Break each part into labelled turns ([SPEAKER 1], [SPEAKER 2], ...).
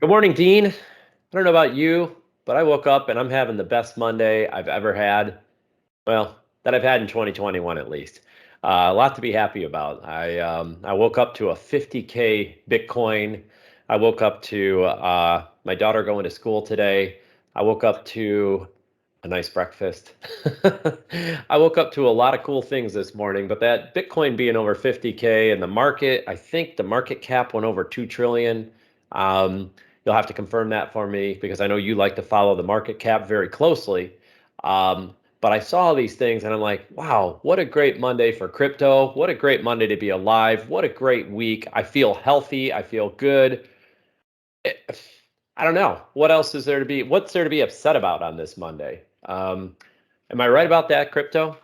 [SPEAKER 1] Good morning, Dean. I don't know about you, but I woke up and I'm having the best Monday I've ever had. Well, that I've had in 2021 at least. A lot to be happy about. I woke up to a 50K Bitcoin. I woke up to my daughter going to school today. I woke up to a nice breakfast. I woke up to a lot of cool things this morning, but that Bitcoin being over 50K and the market, I think the market cap went over 2 trillion. You'll have to confirm that for me because I know you like to follow the market cap very closely. But I saw these things and I'm like, wow, what a great Monday for crypto. What a great Monday to be alive. What a great week. I feel healthy. I feel good. I don't know. What else is there to be? What's there to be upset about on this Monday? Am I right about that crypto?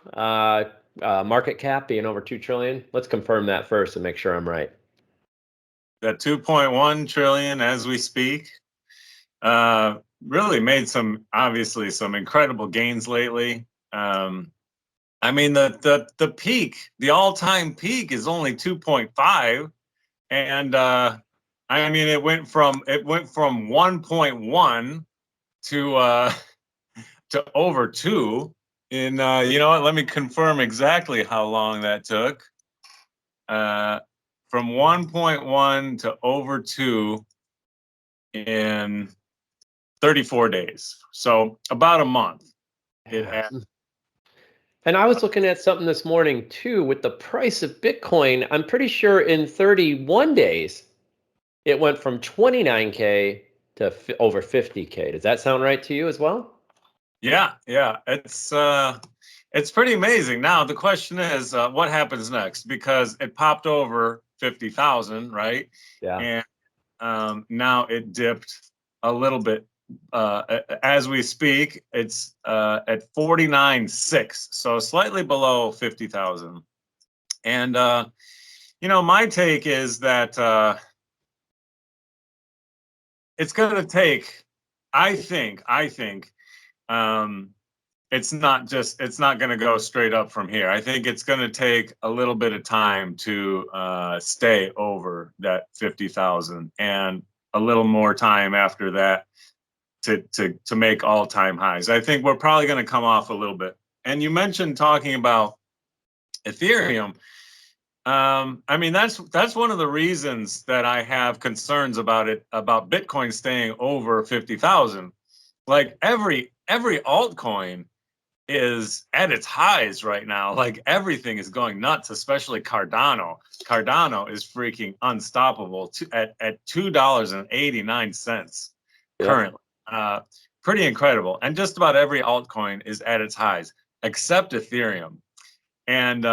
[SPEAKER 1] Market cap being over 2 trillion? Let's confirm that first and make sure I'm right.
[SPEAKER 2] That 2.1 trillion as we speak. Really made obviously some incredible gains lately. I mean, the peak, the all-time peak is only 2.5, and I mean it went from 1.1 to over 2 in you know what? Let me confirm exactly how long that took. From 1.1 to over 2 in 34 days. So about a month.
[SPEAKER 1] Yeah. And I was looking at something this morning too with the price of Bitcoin. I'm pretty sure in 31 days, it went from 29K to over 50K. Does that sound right to you as well?
[SPEAKER 2] Yeah. It's pretty amazing. Now the question is, what happens next? Because it popped over 50,000, right?
[SPEAKER 1] Yeah.
[SPEAKER 2] And now it dipped a little bit. As we speak, it's at 49.6, so slightly below 50,000. And my take is that it's going to take. I think it's not going to go straight up from here. I think it's going to take a little bit of time to stay over that 50,000 and a little more time after that to make all-time highs. I think we're probably going to come off a little bit. And you mentioned talking about Ethereum. I mean, that's one of the reasons that I have concerns about Bitcoin staying over 50,000. Like every altcoin is at its highs right now. Like everything is going nuts, especially Cardano. Cardano is freaking unstoppable at $2.89 currently. Pretty incredible. And just about every altcoin is at its highs, except Ethereum. And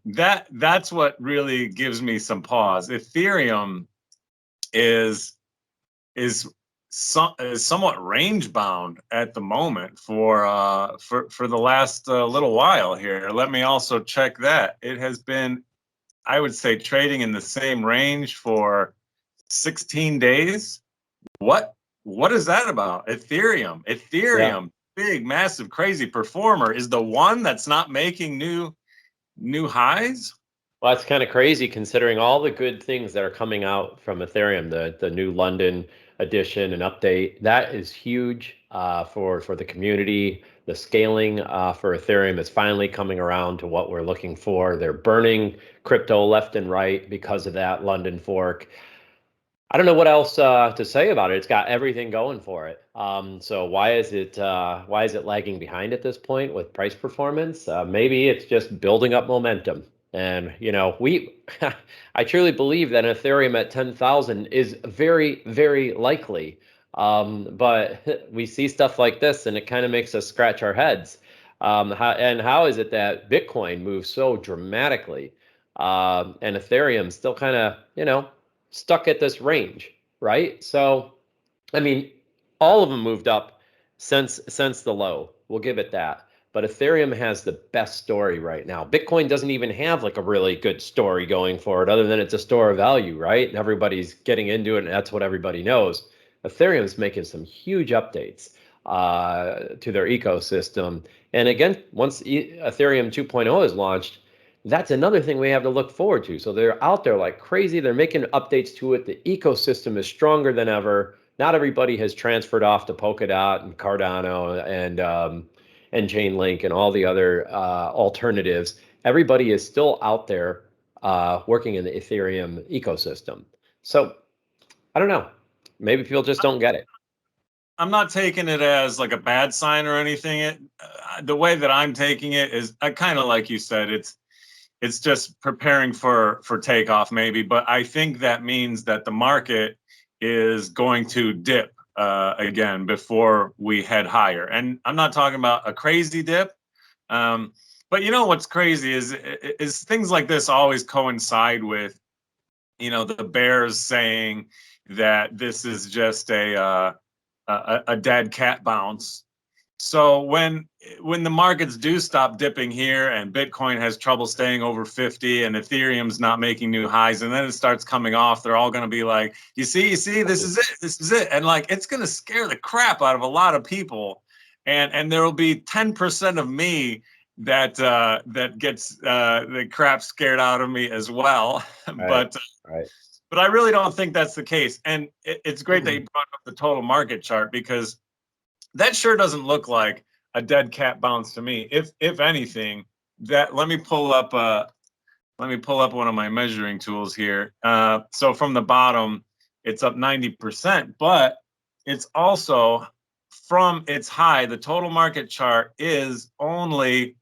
[SPEAKER 2] that's what really gives me some pause. Ethereum is somewhat range bound at the moment for the last little while here. Let me also check that. It has been, I would say, trading in the same range for 16 days. What is that about? Ethereum,
[SPEAKER 1] Yeah.
[SPEAKER 2] big, massive, crazy performer, is the one that's not making new highs.
[SPEAKER 1] Well, that's kind of crazy considering all the good things that are coming out from Ethereum, the new London edition and update. That is huge for the community. The scaling for Ethereum is finally coming around to what we're looking for. They're burning crypto left and right because of that London fork. I don't know what else to say about it. It's got everything going for it. So why is it lagging behind at this point with price performance? Maybe it's just building up momentum. And I truly believe that Ethereum at 10,000 is very, very likely. But we see stuff like this, and it kind of makes us scratch our heads. How is it that Bitcoin moves so dramatically, and Ethereum still kind of, stuck at this range, right? So, I mean, all of them moved up since the low. We'll give it that. But Ethereum has the best story right now. Bitcoin doesn't even have like a really good story going for it, other than it's a store of value, right? And everybody's getting into it, and that's what everybody knows. Ethereum's making some huge updates to their ecosystem. And again, once Ethereum 2.0 is launched, that's another thing we have to look forward to. So they're out there like crazy. They're making updates to it. The ecosystem is stronger than ever. not everybody has transferred off to Polkadot and Cardano and Chainlink and all the other alternatives. Everybody is still out there working in the Ethereum ecosystem. So I don't know. Maybe people just don't get it.
[SPEAKER 2] I'm not taking it as like a bad sign or anything. The way that I'm taking it is, I kind of like you said, it's just preparing for takeoff maybe. But I think that means that the market is going to dip again before we head higher. And I'm not talking about a crazy dip. But you know what's crazy is things like this always coincide with, the bears saying that this is just a dead cat bounce. So when the markets do stop dipping here and Bitcoin has trouble staying over 50 and Ethereum's not making new highs and then it starts coming off, they're all going to be like, you see, this is it. And like, it's going to scare the crap out of a lot of people. And there will be 10% of me that gets the crap scared out of me as well.
[SPEAKER 1] Right.
[SPEAKER 2] But I really don't think that's the case. And it's great that you brought up the total market chart, because that sure doesn't look like a dead cat bounce to me. If anything, let me pull up one of my measuring tools here. So from the bottom, it's up 90%, but it's also from its high. The total market chart is only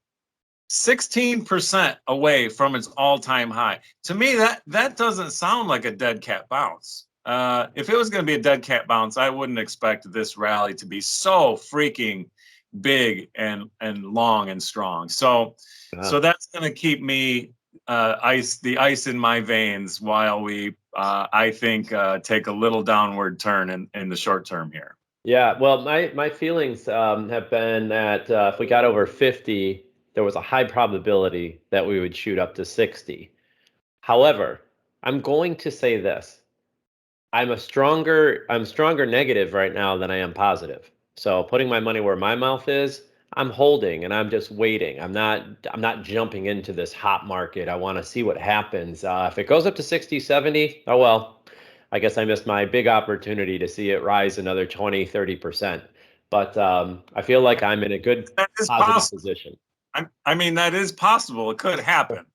[SPEAKER 2] 16% away from its all-time high. To me, that doesn't sound like a dead cat bounce. If it was going to be a dead cat bounce, I wouldn't expect this rally to be so freaking big and long and strong. So that's going to keep me the ice in my veins while we I think take a little downward turn in the short term here.
[SPEAKER 1] Yeah, well, my feelings have been that if we got over 50, there was a high probability that we would shoot up to 60. However, I'm going to say this. I'm stronger negative right now than I am positive. So putting my money where my mouth is, I'm holding and I'm just waiting. I'm not jumping into this hot market. I want to see what happens. If it goes up to 60, 70, oh well, I guess I missed my big opportunity to see it rise another 20, 30%. But I feel like I'm in a good positive position.
[SPEAKER 2] I mean, that is possible. It could happen.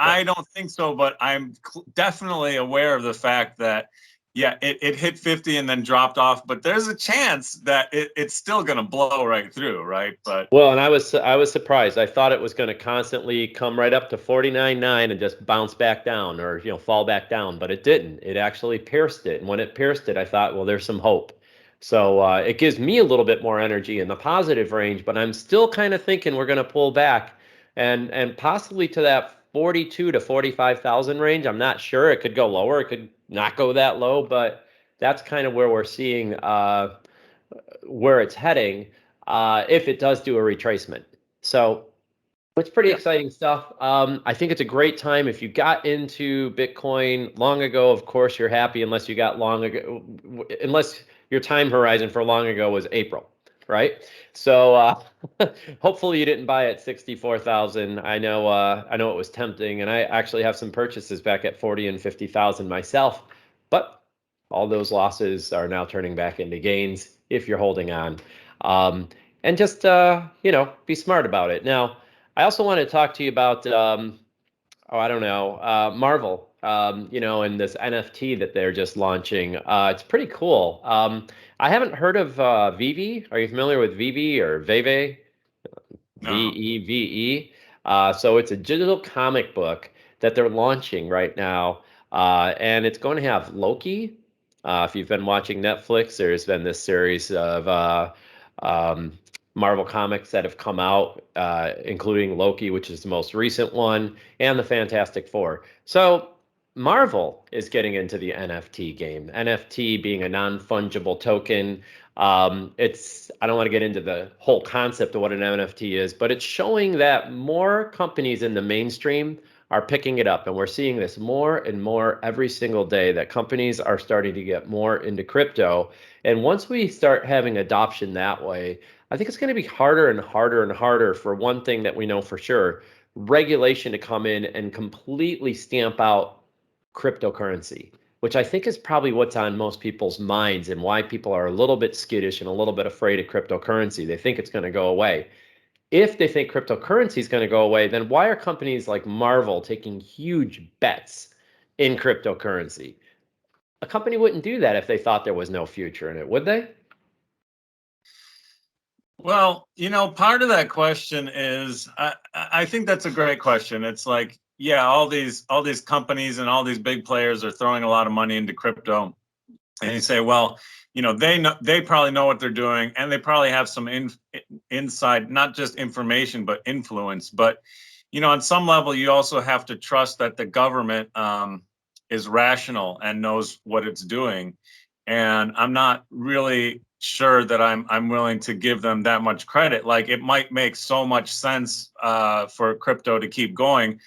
[SPEAKER 2] I don't think so, but I'm definitely aware of the fact that, yeah, it hit 50 and then dropped off, but there's a chance that it's still going to blow right through, right? But
[SPEAKER 1] well, and I was surprised. I thought it was going to constantly come right up to 49.9 and just bounce back down, or fall back down, but it didn't. It actually pierced it, and when it pierced it, I thought, well, there's some hope. So it gives me a little bit more energy in the positive range, but I'm still kind of thinking we're going to pull back and possibly to that 42 to 45,000 range. I'm not sure. It could go lower. It could not go that low, but that's kind of where we're seeing where it's heading if it does do a retracement. So it's pretty exciting stuff. I think it's a great time if you got into Bitcoin long ago. Of course, you're happy unless you got long ago, unless your time horizon for long ago was April, right? So hopefully you didn't buy at 64,000. I know it was tempting, and I actually have some purchases back at 40 and 50,000 myself, but all those losses are now turning back into gains if you're holding on. And just be smart about it. Now, I also want to talk to you about Marvel, and this NFT that they're just launching. It's pretty cool. I haven't heard of VeVE. Are you familiar with VeVE or VeVE?
[SPEAKER 2] No.
[SPEAKER 1] VeVE. So it's a digital comic book that they're launching right now, and it's going to have Loki. If you've been watching Netflix, there's been this series of Marvel comics that have come out, including Loki, which is the most recent one, and the Fantastic Four. So Marvel is getting into the NFT game. NFT being a non-fungible token. I don't want to get into the whole concept of what an NFT is, but it's showing that more companies in the mainstream are picking it up. And we're seeing this more and more every single day, that companies are starting to get more into crypto. And once we start having adoption that way, I think it's going to be harder and harder and harder for one thing that we know for sure: regulation to come in and completely stamp out cryptocurrency. which I think is probably what's on most people's minds and why people are a little bit skittish and a little bit afraid of cryptocurrency. They think it's going to go away. If they think cryptocurrency is going to go away, then why are companies like Marvel taking huge bets in cryptocurrency? A company wouldn't do that if they thought there was no future in it, would they?
[SPEAKER 2] Well, part of that question is, I think that's a great question. It's like, yeah, all these companies and all these big players are throwing a lot of money into crypto, and you say, well, they probably know what they're doing, and they probably have some inside, not just information, but influence. But on some level, you also have to trust that the government is rational and knows what it's doing. And I'm not really sure that I'm willing to give them that much credit. Like, it might make so much sense for crypto to keep going,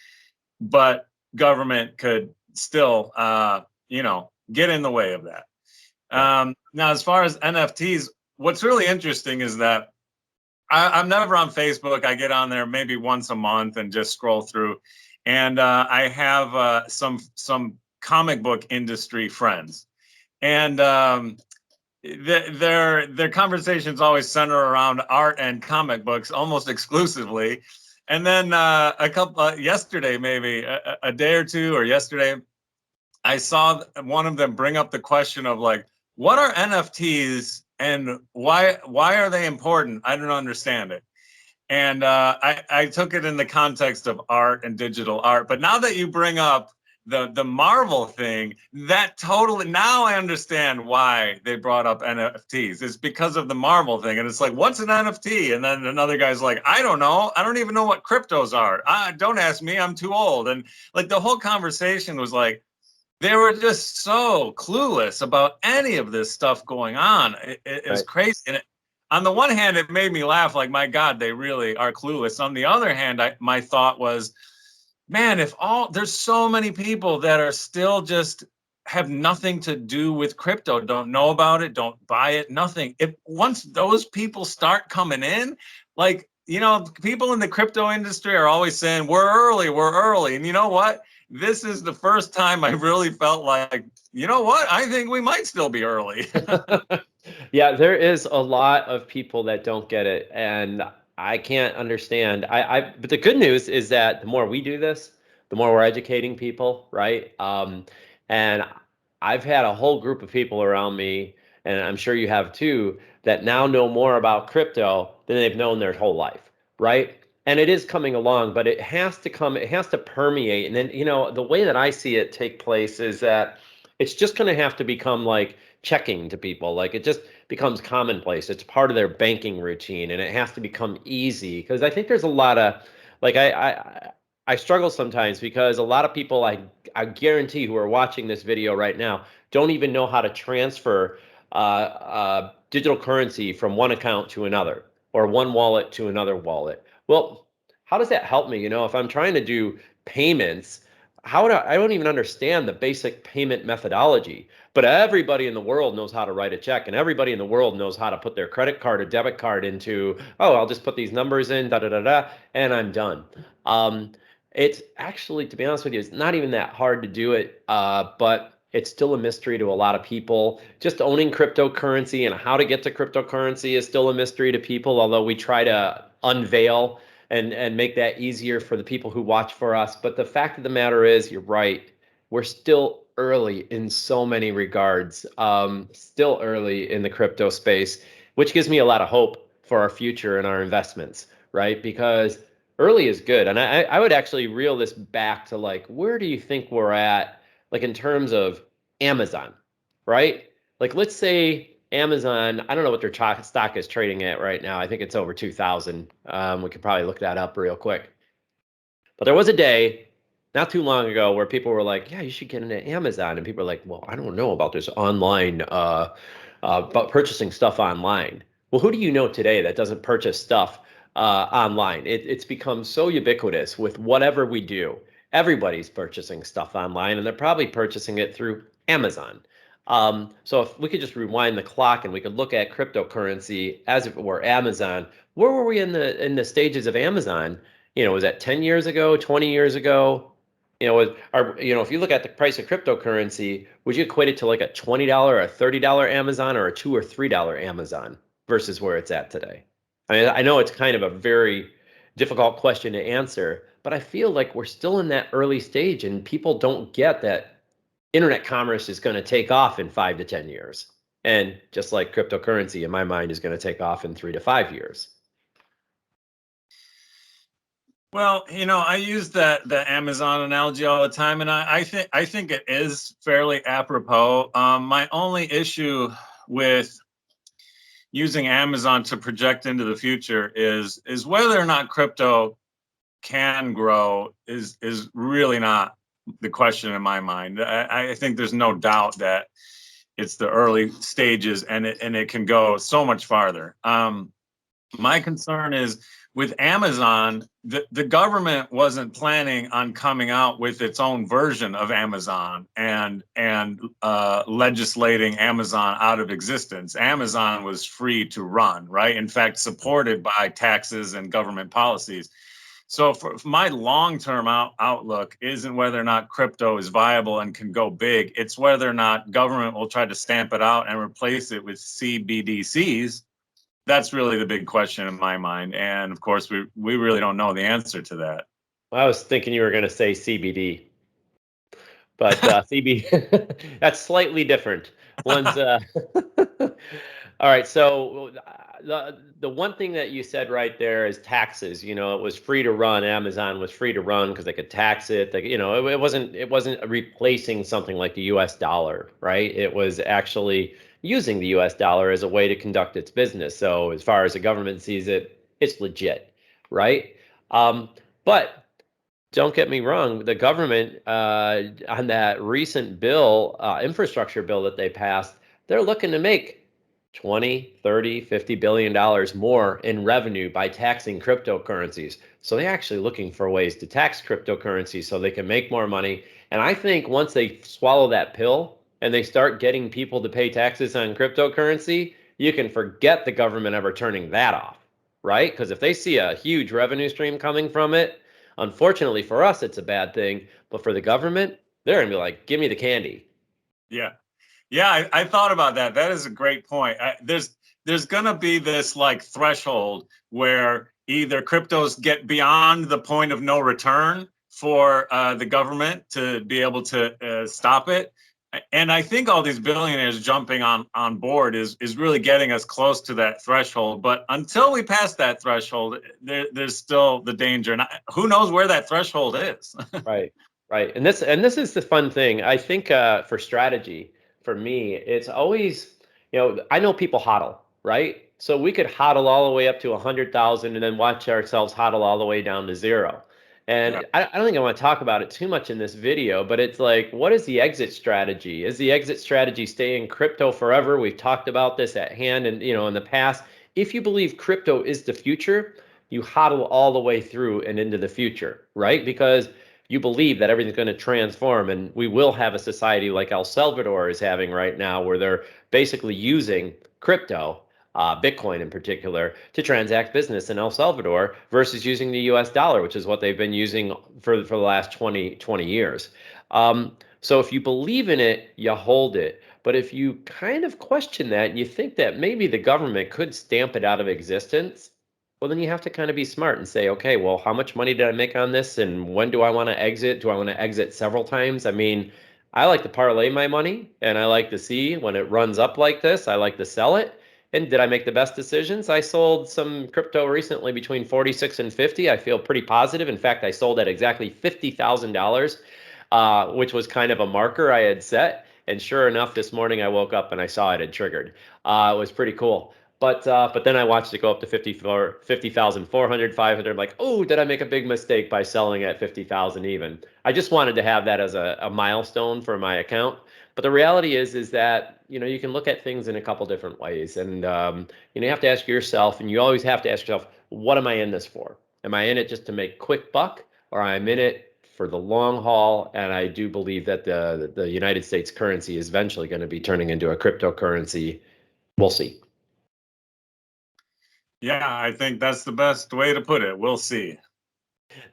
[SPEAKER 2] but government could still, get in the way of that. Now, as far as NFTs, what's really interesting is that I'm never on Facebook. I get on there maybe once a month and just scroll through, and I have some comic book industry friends, and their conversations always center around art and comic books almost exclusively. And then a couple yesterday, maybe a day or two, or yesterday, I saw one of them bring up the question of, like, what are NFTs and why are they important? I don't understand it. And I took it in the context of art and digital art. But now that you bring up the Marvel thing, that totally, now I understand why they brought up NFTs. It's because of the Marvel thing. And it's like, what's an NFT? And then another guy's like, I don't know. I don't even know what cryptos are. Don't ask me. I'm too old. And like, the whole conversation was like, they were just so clueless about any of this stuff going on. It was crazy. And on the one hand, it made me laugh, like, my God, they really are clueless. On the other hand, my thought was, man, there's so many people that are still just have nothing to do with crypto, don't know about it, don't buy it, nothing. If once those people start coming in, like, people in the crypto industry are always saying, we're early. And you know what? This is the first time I really felt like, you know what? I think we might still be early.
[SPEAKER 1] Yeah, there is a lot of people that don't get it, and I can't understand. But the good news is that the more we do this, the more we're educating people, right? And I've had a whole group of people around me, and I'm sure you have too, that now know more about crypto than they've known their whole life, right? And it is coming along, but it has to come, it has to permeate. And then, the way that I see it take place is that it's just going to have to become like checking to people. Like, it just becomes commonplace. It's part of their banking routine, and it has to become easy. Because I think there's a lot of, like, I struggle sometimes because a lot of people, I guarantee, who are watching this video right now don't even know how to transfer digital currency from one account to another, or one wallet to another wallet. Well, how does that help me? If I'm trying to do payments, I don't even understand the basic payment methodology, but everybody in the world knows how to write a check, and everybody in the world knows how to put their credit card or debit card into, oh, I'll just put these numbers in, da da da da, and I'm done. It's actually, to be honest with you, it's not even that hard to do it, but it's still a mystery to a lot of people. Just owning cryptocurrency and how to get to cryptocurrency is still a mystery to people, although we try to unveil and make that easier for the people who watch for us. But the fact of the matter is, you're right. We're still early in so many regards, still early in the crypto space, which gives me a lot of hope for our future and our investments, right? Because early is good. And I would actually reel this back to, like, where do you think we're at, like, in terms of Amazon, right? Like, let's say Amazon, I don't know what their stock is trading at right now. I think it's over 2,000. We could probably look that up real quick. But there was a day not too long ago where people were like, yeah, you should get into Amazon. And people are like, well, I don't know about this online, about purchasing stuff online. Well, who do you know today that doesn't purchase stuff online? It's become so ubiquitous with whatever we do. Everybody's purchasing stuff online, and they're probably purchasing it through Amazon. So if we could just rewind the clock and we could look at cryptocurrency as if it were Amazon, where were we in the stages of Amazon? Was that 10 years ago, 20 years ago? if you look at the price of cryptocurrency, would you equate it to like a $20 or a $30 Amazon or a $2 or $3 Amazon versus where it's at today? I mean, I know it's kind of a very difficult question to answer, but I feel like we're still in that early stage and people don't get that internet commerce is going to take off in 5 to 10 years. And just like cryptocurrency, in my mind, is going to take off in 3 to 5 years.
[SPEAKER 2] Well, I use the Amazon analogy all the time, and I think it is fairly apropos. My only issue with using Amazon to project into the future is whether or not crypto can grow is really not the question in my mind. I think there's no doubt that it's the early stages, and it can go so much farther. My concern is with Amazon, the government wasn't planning on coming out with its own version of Amazon and legislating Amazon out of existence. Amazon was free to run, right? In fact, supported by taxes and government policies. So for my long-term outlook isn't whether or not crypto is viable and can go big. It's whether or not government will try to stamp it out and replace it with CBDCs. That's really the big question in my mind. And of course, we really don't know the answer to that.
[SPEAKER 1] I was thinking you were going to say CBD, but that's slightly different. One's all right. So the one thing that you said right there is taxes. It was free to run. Amazon was free to run because they could tax it. It wasn't replacing something like the U.S. dollar, right? It was actually using the U.S. dollar as a way to conduct its business. So as far as the government sees it, it's legit, right? But don't get me wrong, the government on that recent bill, infrastructure bill that they passed, they're looking to make 20, 30, 50 billion dollars more in revenue by taxing cryptocurrencies. So they're actually looking for ways to tax cryptocurrencies so they can make more money. And I think once they swallow that pill and they start getting people to pay taxes on cryptocurrency, you can forget the government ever turning that off, right? Because if they see a huge revenue stream coming from it, unfortunately for us, it's a bad thing. But for the government, they're going to be like, give me the candy.
[SPEAKER 2] Yeah. Yeah, I thought about that. That is a great point. There's gonna be this like threshold where either cryptos get beyond the point of no return for the government to be able to stop it, and I think all these billionaires jumping on board is really getting us close to that threshold. But until we pass that threshold, there's still the danger, and who knows where that threshold is.
[SPEAKER 1] Right, right. And this is the fun thing. I think for strategy, for me, it's always, I know people hodl, right? So we could hodl all the way up to 100,000 and then watch ourselves hodl all the way down to zero.
[SPEAKER 2] Yeah.
[SPEAKER 1] And I don't think I want to talk about it too much in this video, but it's like, what is the exit strategy? Is the exit strategy stay in crypto forever? We've talked about this at hand and in the past. If you believe crypto is the future, you hodl all the way through and into the future, right? Because you believe that everything's going to transform and we will have a society like El Salvador is having right now where they're basically using crypto, Bitcoin in particular, to transact business in El Salvador versus using the US dollar, which is what they've been using for the last 20 years. So if you believe in it, you hold it. But if you kind of question that and you think that maybe the government could stamp it out of existence, well, then you have to kind of be smart and say, okay, well, how much money did I make on this and when do I want to exit? Do I want to exit several times? I mean, I like to parlay my money and I like to see when it runs up like this, I like to sell it. And did I make the best decisions? I sold some crypto recently between 46 and 50. I feel pretty positive. In fact, I sold at exactly $50,000, which was kind of a marker I had set. And sure enough, this morning I woke up and I saw it had triggered. It was pretty cool. But then I watched it go up to 50,400, 500. I'm like, oh, did I make a big mistake by selling at 50,000 even? I just wanted to have that as a milestone for my account. But the reality is that you can look at things in a couple different ways, and you have to ask yourself, and you always have to ask yourself, what am I in this for? Am I in it just to make quick buck, or I'm in it for the long haul? And I do believe that the United States currency is eventually going to be turning into a cryptocurrency. We'll see.
[SPEAKER 2] Yeah, I think that's the best way to put it. We'll see.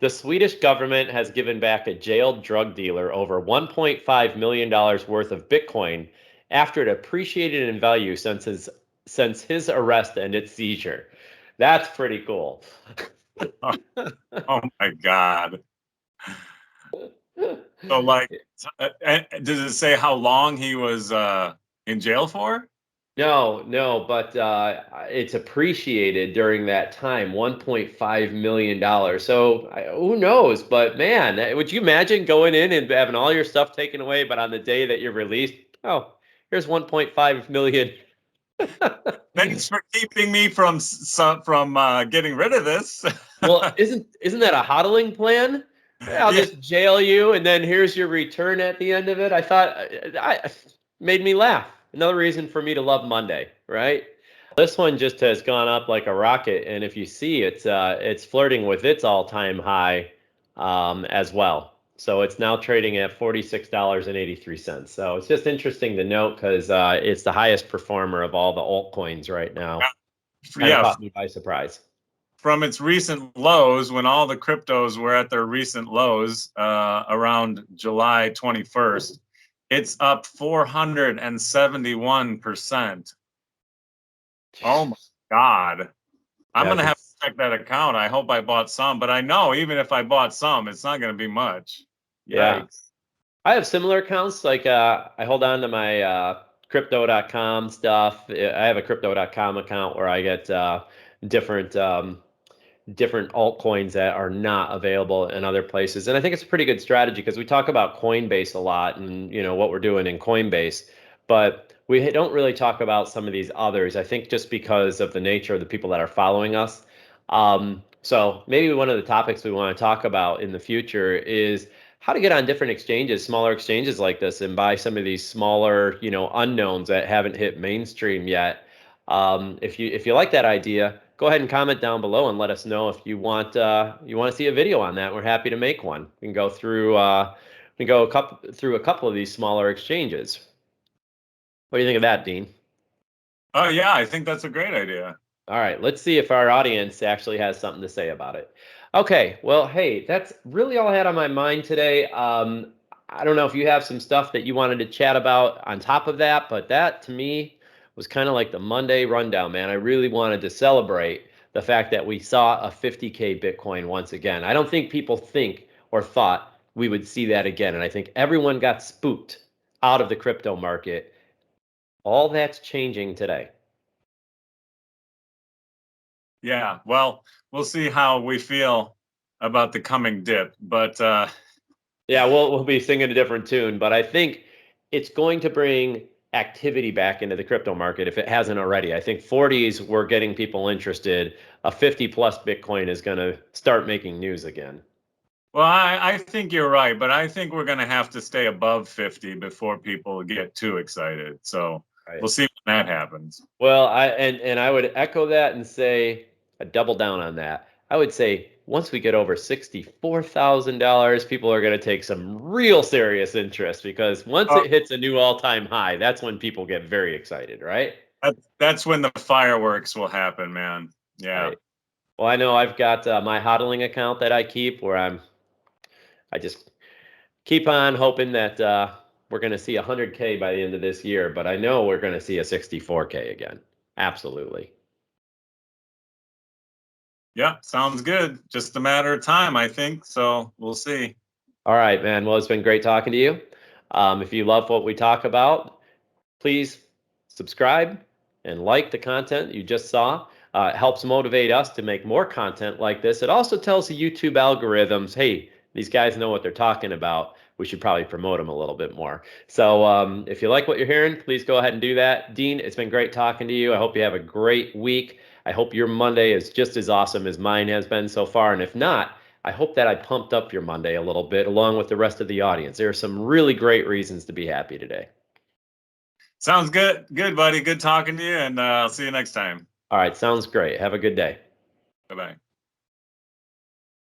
[SPEAKER 1] The Swedish government has given back a jailed drug dealer over $1.5 million worth of Bitcoin after it appreciated in value since his arrest and its seizure. That's pretty cool.
[SPEAKER 2] Oh, oh my God. So like, does it say how long he was in jail for?
[SPEAKER 1] No, but it's appreciated during that time, $1.5 million. So who knows? But man, would you imagine going in and having all your stuff taken away, but on the day that you're released, oh, here's 1.5 million.
[SPEAKER 2] Thanks for keeping me from getting rid of this.
[SPEAKER 1] Well, isn't that a hodling plan? I'll
[SPEAKER 2] Yeah.
[SPEAKER 1] just jail you, and then here's your return at the end of it. I thought I made me laugh. Another reason for me to love Monday, right? This one just has gone up like a rocket, and if you see, it's flirting with its all-time high as well. So it's now trading at $46.83. So it's just interesting to note because it's the highest performer of all the altcoins right now. Kind of
[SPEAKER 2] Yeah,
[SPEAKER 1] caught me by surprise.
[SPEAKER 2] from its recent lows, when all the cryptos were at their recent lows around July 21st, it's up 471%. Oh my God. I'm
[SPEAKER 1] Yeah,
[SPEAKER 2] going to have to check that account. I hope I bought some, but I know even if I bought some, it's not going to be much.
[SPEAKER 1] yeah.
[SPEAKER 2] Yikes.
[SPEAKER 1] I have similar accounts. Like I hold on to my crypto.com stuff. I have a crypto.com account where I get different different altcoins that are not available in other places. And I think it's a pretty good strategy because we talk about Coinbase a lot and what we're doing in Coinbase, but we don't really talk about some of these others. I think just because of the nature of the people that are following us. So maybe one of the topics we want to talk about in the future is how to get on different exchanges, smaller exchanges like this, and buy some of these smaller, unknowns that haven't hit mainstream yet. If you like that idea, go ahead and comment down below and let us know if you want to see a video on that. We're happy to make one. We can go through through a couple of these smaller exchanges. What do you think of that, Dean?
[SPEAKER 2] Oh, yeah, I think that's a great idea.
[SPEAKER 1] All right, let's see if our audience actually has something to say about it. Okay, well, hey, that's really all I had on my mind today. I don't know if you have some stuff that you wanted to chat about on top of that, but that to me was kind of like the Monday rundown, man. I really wanted to celebrate the fact that we saw a 50K Bitcoin once again. I don't think people think or thought we would see that again, and I think everyone got spooked out of the crypto market. All that's changing today.
[SPEAKER 2] Yeah, well, we'll see how we feel about the coming dip, but
[SPEAKER 1] Yeah, we'll be singing a different tune, but I think it's going to bring activity back into the crypto market if it hasn't already. I think 40s were getting people interested. A 50 plus Bitcoin is going to start making news again.
[SPEAKER 2] well, I think you're right, but I think we're going to have to stay above 50 before people get too excited. So
[SPEAKER 1] Right.
[SPEAKER 2] we'll see when that happens.
[SPEAKER 1] Well, I would echo that and say a double down on that. I would say once we get over $64,000, people are going to take some real serious interest because once
[SPEAKER 2] Uh,
[SPEAKER 1] it hits a new all-time high, that's when people get very excited, right?
[SPEAKER 2] that's when the fireworks will happen, man. Yeah.
[SPEAKER 1] Right. Well, I know I've got my hodling account that I keep where I just keep on hoping that we're going to see 100K by the end of this year, but I know we're going to see a 64K again. Absolutely.
[SPEAKER 2] Yeah, sounds good. Just a matter of time, I think. So we'll see.
[SPEAKER 1] All right, man. Well, it's been great talking to you. If you love what we talk about, please subscribe and like the content you just saw. It helps motivate us to make more content like this. It also tells the YouTube algorithms, hey, these guys know what they're talking about. We should probably promote them a little bit more. So if you like what you're hearing, please go ahead and do that. Dean, it's been great talking to you. I hope you have a great week. I hope your Monday is just as awesome as mine has been so far. And if not, I hope that I pumped up your Monday a little bit along with the rest of the audience. There are some really great reasons to be happy today.
[SPEAKER 2] Sounds good. Good, buddy. Good talking to you, and I'll see you next time.
[SPEAKER 1] All right, sounds great. Have a good day.
[SPEAKER 2] Bye bye.